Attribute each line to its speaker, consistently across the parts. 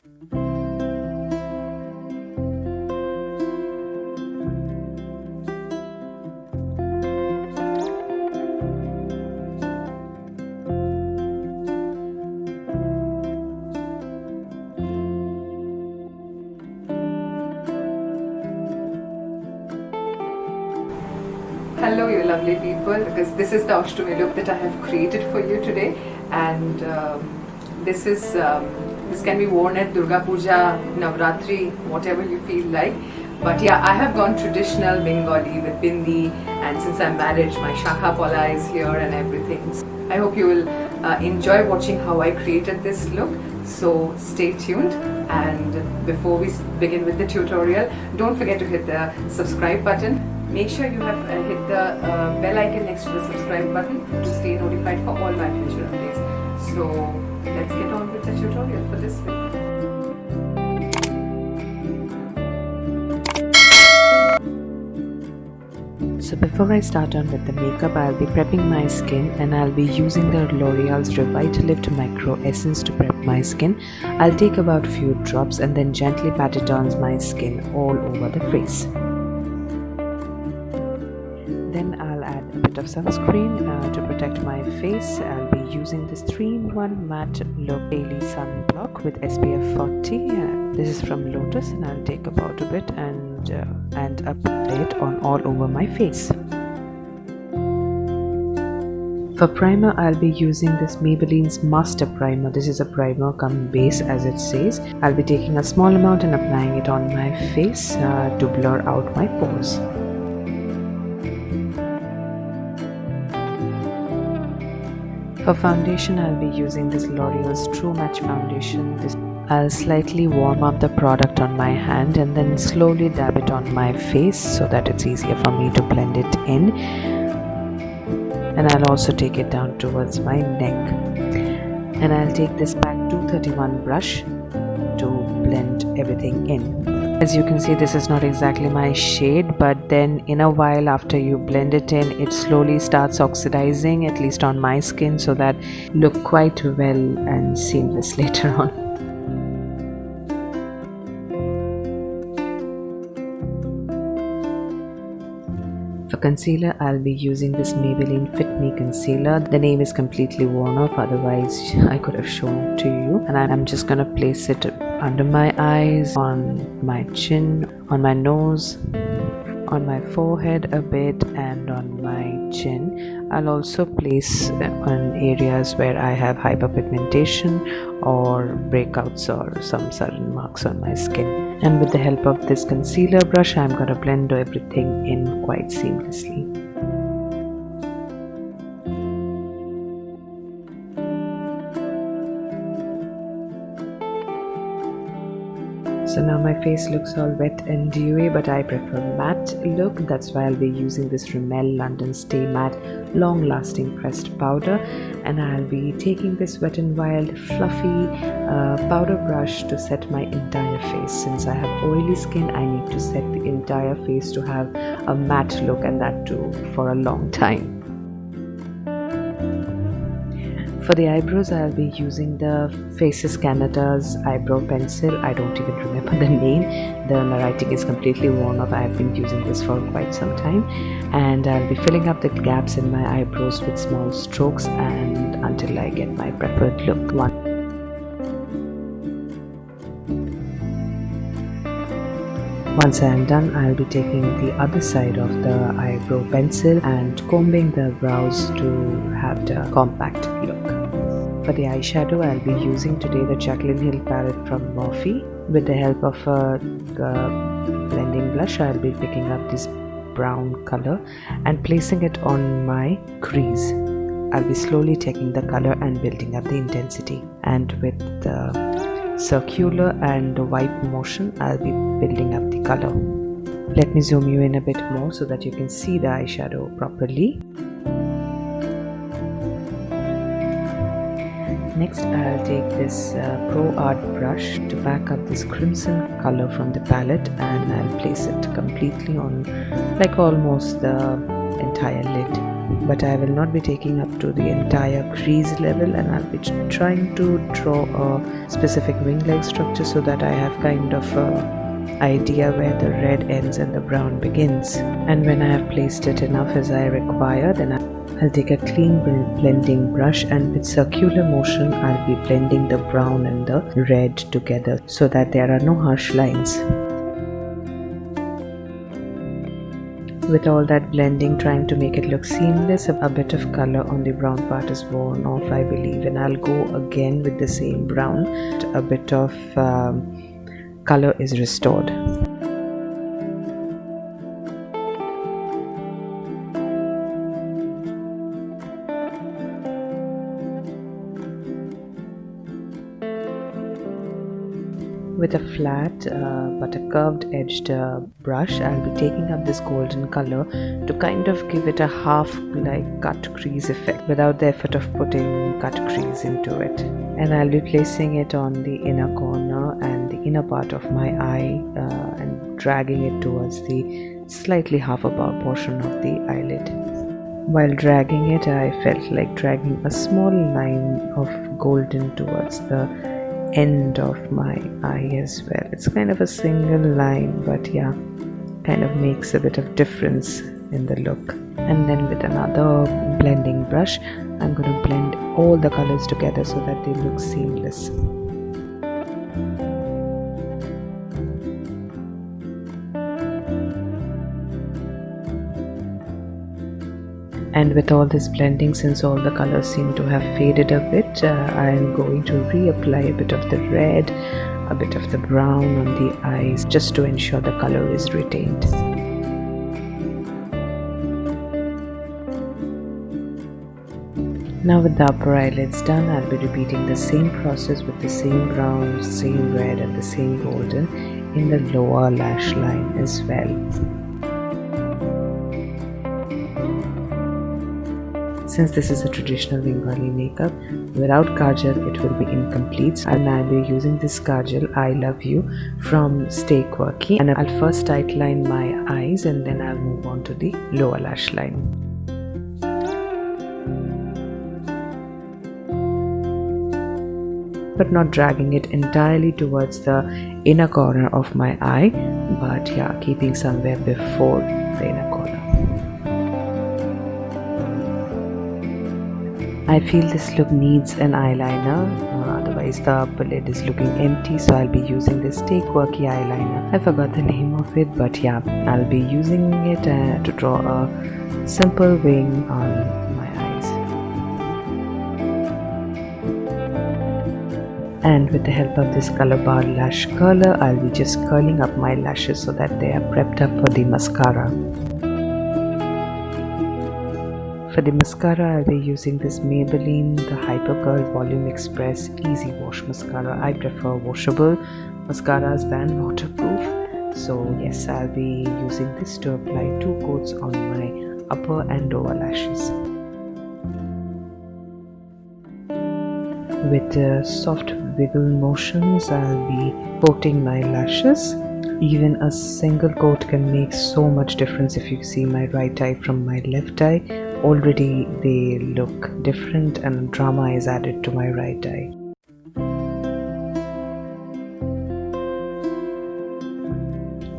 Speaker 1: Hello you lovely people, because this is the Ashtami look that I have created for you today, and this can be worn at Durga Puja, Navratri, whatever you feel like. But yeah, I have gone traditional Bengali with bindi, and since I'm married, my shakha pola is here and everything. I hope you will enjoy watching how I created this look. So stay tuned, and before we begin with the tutorial, don't forget to hit the subscribe button. Make sure you have hit the bell icon next to the subscribe button to stay notified for all my future updates. So let's get on with the tutorial for this look. So before I start on with the makeup, I'll be prepping my skin, and I'll be using the L'Oreal's Revitalist Micro Essence to prep my skin. I'll take about few drops and then gently pat it on my skin all over the face. Then I'll add a bit of sunscreen to protect my face. I'll be using this 3-in-1 matte look daily sunblock with SPF 40. This is from Lotus, and I'll take about a bit and apply it on all over my face. For primer, I'll be using this Maybelline's Master Primer. This is a primer come base as it says. I'll be taking a small amount and applying it on my face to blur out my pores. For foundation, I'll be using this L'Oreal's True Match Foundation. I'll slightly warm up the product on my hand and then slowly dab it on my face so that it's easier for me to blend it in. And I'll also take it down towards my neck. And I'll take this PAC 231 brush to blend everything in. As you can see, this is not exactly my shade, but then in a while after you blend it in, it slowly starts oxidizing, at least on my skin, so that look quite well and seamless later on. For concealer, I'll be using this Maybelline Fit Me Concealer. The name is completely worn off, otherwise I could have shown to you. And I'm just gonna place it under my eyes, on my chin, on my nose, on my forehead a bit, and on my chin. I'll also place on areas where I have hyperpigmentation or breakouts or some sudden marks on my skin. And with the help of this concealer brush, I'm going to blend everything in quite seamlessly. So now my face looks all wet and dewy, but I prefer matte look. That's why I'll be using this Rimmel London Stay Matte Long Lasting Pressed Powder. And I'll be taking this Wet n Wild fluffy powder brush to set my entire face. Since I have oily skin, I need to set the entire face to have a matte look, and that too for a long time. For the eyebrows, I'll be using the Faces Canada's eyebrow pencil. I don't even remember the name. The writing is completely worn off. I've been using this for quite some time. And I'll be filling up the gaps in my eyebrows with small strokes and until I get my preferred look. Once I am done, I'll be taking the other side of the eyebrow pencil and combing the brows to have the compact look. For the eyeshadow, I'll be using today the Jaclyn Hill palette from Morphe. With the help of a blending blush, I'll be picking up this brown color and placing it on my crease. I'll be slowly taking the color and building up the intensity. And with the circular and wipe motion, I'll be building up the color. Let me zoom you in a bit more so that you can see the eyeshadow properly. Next, I'll take this Pro Art brush to pack up this crimson color from the palette, and I'll place it completely on, like almost the entire lid.
Speaker 2: but I will not be taking up to the entire crease level, and I'll be trying to draw a specific wing-like structure so that I have kind of a idea where the red ends and the brown begins. And when I have placed it enough as I require, then I'll take a clean blending brush, and with circular motion I'll be blending the brown and the red together so that there are no harsh lines. With all that blending, trying to make it look seamless, a bit of color on the brown part is worn off, I believe, and I'll go again with the same brown. A bit of color is restored. With a flat but a curved edged brush, I'll be taking up this golden color to kind of give it a half like cut crease effect without the effort of putting cut crease into it. And I'll be placing it on the inner corner and the inner part of my eye and dragging it towards the slightly half above portion of the eyelid. While dragging it, I felt like dragging a small line of golden towards the end of my eye as well. It's kind of a single line, but yeah, kind of makes a bit of difference in the look. And then with another blending brush, I'm going to blend all the colors together so that they look seamless. And with all this blending, since all the colors seem to have faded a bit, I am going to reapply a bit of the red, a bit of the brown on the eyes, just to ensure the color is retained. Now with the upper eyelids done, I'll be repeating the same process with the same brown, same red and the same golden in the lower lash line as well. Since this is a traditional Bengali makeup, without Kajal it will be incomplete, and I'll be using this Kajal, I Love You, from Stay Quirky, and I'll first outline my eyes and then I'll move on to the lower lash line. But not dragging it entirely towards the inner corner of my eye, but yeah, keeping somewhere before the inner corner. I feel this look needs an eyeliner, otherwise the upper lid is looking empty, so I'll be using this Stay Quirky eyeliner. I forgot the name of it, but yeah, I'll be using it to draw a simple wing on my eyes. And with the help of this Colorbar lash curler, I'll be just curling up my lashes so that they are prepped up for the mascara. For the mascara, I'll be using this Maybelline, the Hypercurl Volume Express Easy Wash Mascara. I prefer washable mascaras than waterproof. So yes, I'll be using this to apply 2 coats on my upper and lower lashes. With soft wiggle motions, I'll be coating my lashes. Even a single coat can make so much difference. If you see my right eye from my left eye, already they look different and drama is added to my right eye.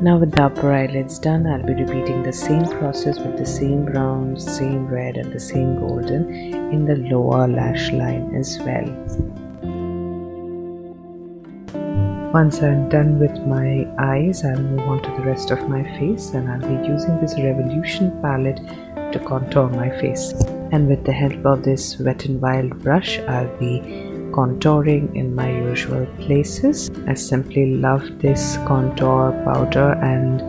Speaker 2: Now with the upper eyelids done, I'll be repeating the same process with the same brown, same red and the same golden in the lower lash line as well. Once I'm done with my eyes, I'll move on to the rest of my face, and I'll be using this Revolution palette to contour my face. And with the help of this Wet n Wild brush, I'll be contouring in my usual places. I simply love this contour powder, and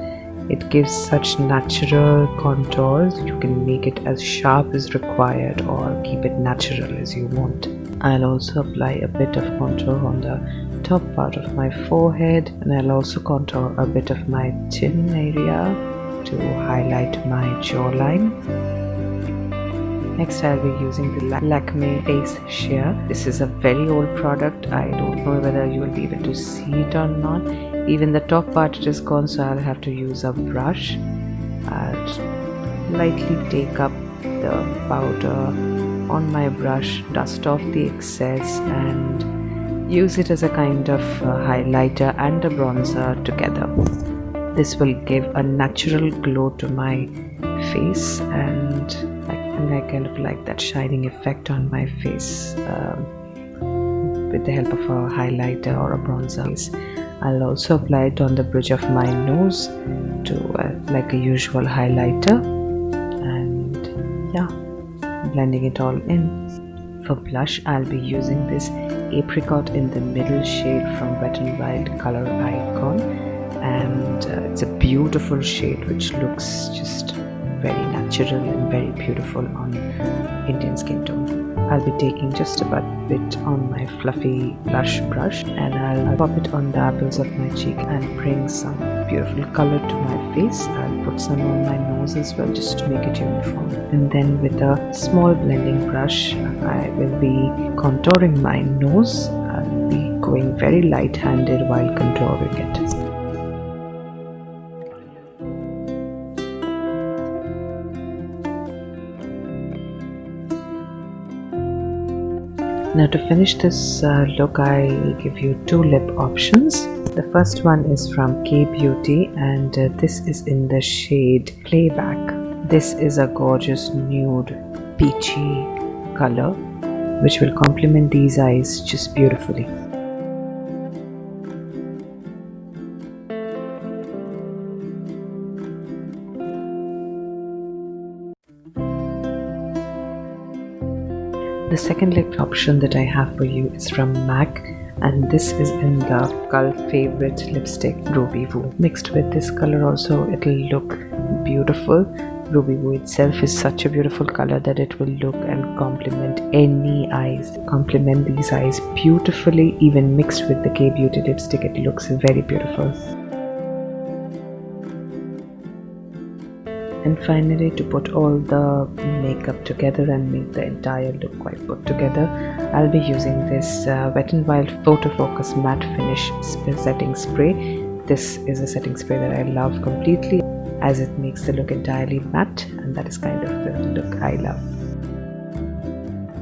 Speaker 2: it gives such natural contours. You can make it as sharp as required or keep it natural as you want. I'll also apply a bit of contour on the top part of my forehead, and I'll also contour a bit of my chin area to highlight my jawline. Next, I'll be using the Lakme Face Sheer. This is a very old product. I don't know whether you will be able to see it or not. Even the top part is gone, so I'll have to use a brush. I'll lightly take up the powder on my brush, dust off the excess and use it as a kind of highlighter and a bronzer together. This will give a natural glow to my face, and I kind of like that shining effect on my face with the help of a highlighter or a bronzer. I'll also apply it on the bridge of my nose to like a usual highlighter, and yeah, blending it all in. For blush, I'll be using this Apricot in the middle shade from Wet n Wild Color Icon, and it's a beautiful shade which looks just very natural and very beautiful on Indian skin tone. I'll be taking just a bit on my fluffy blush brush, and I'll pop it on the apples of my cheek and bring some beautiful color to my face. I'll put some on my nose as well just to make it uniform. And then with a small blending brush, I will be contouring my nose. I'll be going very light-handed while contouring it. Now to finish this look, I will give you two lip options. The first one is from K Beauty, and this is in the shade Playback. This is a gorgeous nude peachy color which will complement these eyes just beautifully. The second lip option that I have for you is from MAC, and this is in the cult favorite lipstick Ruby Woo. Mixed with this color also, it will look beautiful. Ruby Woo itself is such a beautiful color that it will look and complement any eyes. Complement these eyes beautifully. Even mixed with the K Beauty lipstick, it looks very beautiful. And finally, to put all the makeup together and make the entire look quite put together, I'll be using this Wet n Wild Photo Focus Matte Finish Setting Spray. This is a setting spray that I love completely, as it makes the look entirely matte, and that is kind of the look I love.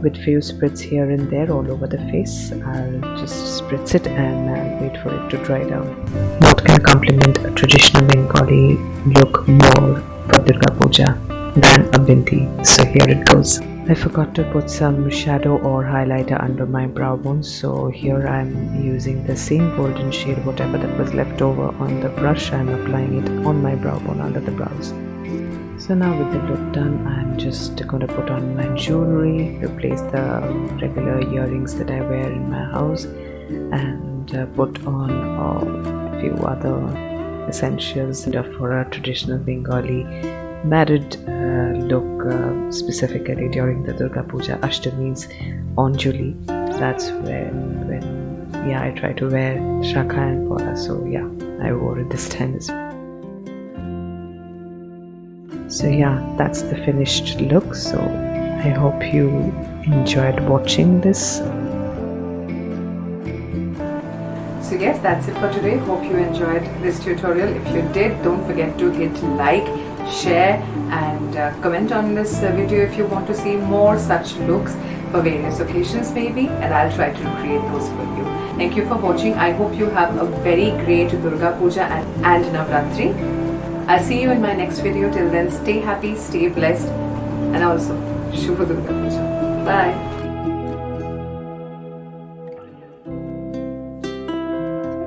Speaker 2: With few spritz here and there all over the face, I'll just spritz it and I'll wait for it to dry down. What can complement a traditional Bengali look more for Durga Puja than a bindi? So here it goes. I forgot to put some shadow or highlighter under my brow bone, so here I'm using the same golden shade, whatever that was left over on the brush. I'm applying it on my brow bone under the brows. So now with the look done, I'm just going to put on my jewelry, replace the regular earrings that I wear in my house, and put on a few other essentials for a traditional Bengali married look, specifically during the Durga Puja Ashtami's Anjali. That's when I try to wear shakha and pora, so yeah, I wore it this time as well. So yeah, that's the finished look. So I hope you enjoyed watching this.
Speaker 1: So yes, that's it for today. Hope you enjoyed this tutorial. If you did, don't forget to hit like, share and comment on this video if you want to see more such looks for various occasions maybe, and I'll try to create those for you. Thank you for watching. I hope you have a very great Durga Puja and Navratri. I'll see you in my next video. Till then, stay happy, stay blessed, and also Shubha Durga Puja. Bye.